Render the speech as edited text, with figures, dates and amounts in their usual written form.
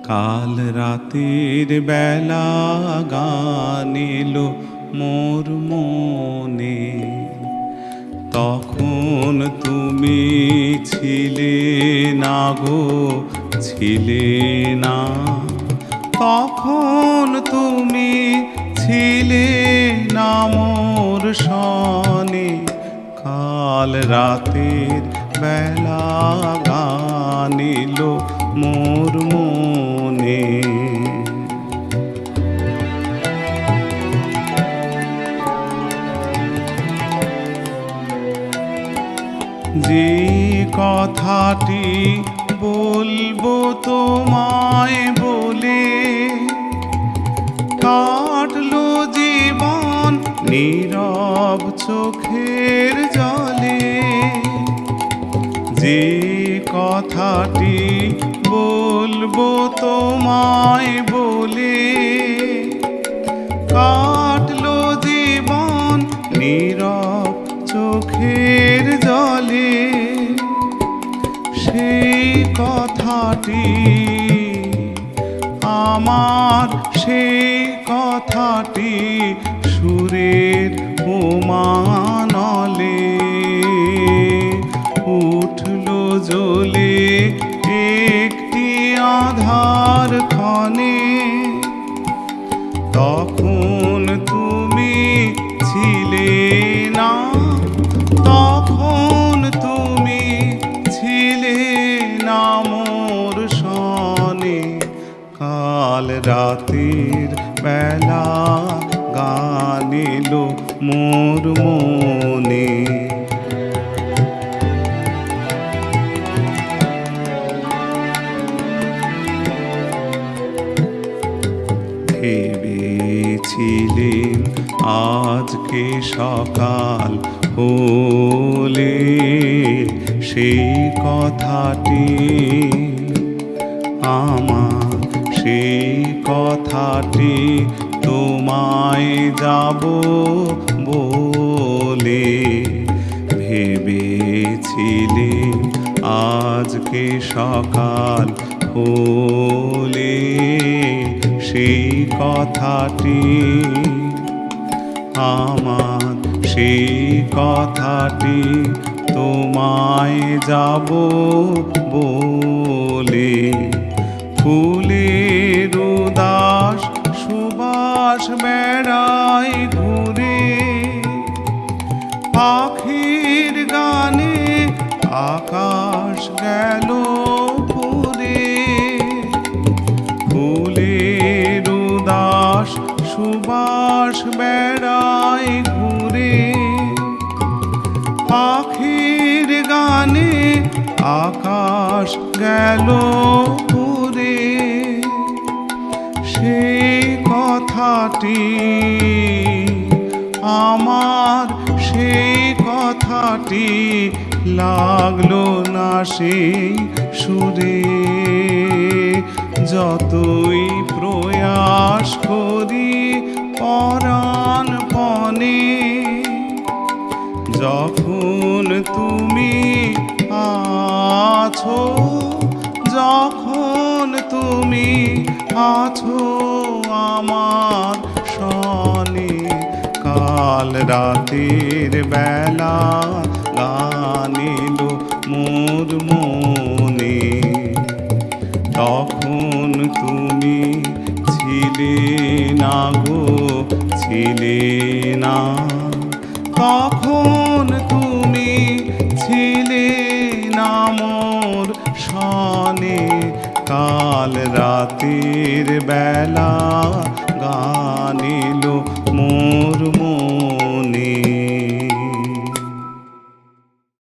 কাল রাতের বেলা গান এলো মোর মনে, তখন তুমি ছিলে না গো, ছিলে না। তখন তুমি ছিলে না মোর সনে, কাল রাতের বেলা গান এলো মোর মনে। যে কথাটি বলবো তোমায় বলে, কাটলো জীবন নীরব চোখের জলে। যে কথাটি বলবো তোমায় বলে, কাটলো জীবন নীরব চোখের জলে। সেই কথাটি আমার, সেই কথাটি সুরের উমানলে উঠলো জ্বলে একটি আধার ক্ষণে। তখন তুমি ছিলে না, তখন তুমি ছিলে না মোর সনে, কাল রাতের বেলা গান এলো মোর মনে। ভেবেছিলেন আজকে সকাল হলে সেই কথাটি আমার, সেই কথাটি তোমায় যাব বলে। ভেবেছিলেন আজকে সকাল হলে সেই কথাটি আমার, সেই কথাটি তোমায় যাব বলে। ফুলের উদাস সুবাস বেড়াই ঘুরে, পাখির গানে আকাশ গেল পুরে। ফুলের উদাস সুবাস বেড়াই ঘুরে, পাখির গানে আকাশ গেল পুরে। সেই কথাটি আমার, সেই কথাটি লাগলো না সেই সুরে। যতই প্রয়াস করি পরাণপণে, যখন তুমি আছো, যখন তুমি আছো আমার সনে, কাল রাতের বেলা গান এলো মোর মনে। তখন তুমি ছিলে না গো, ছিলে না। তখন তুমি ছিলে না মোর সনে, কাল রাতের বেলা গান এলো মোর মনে।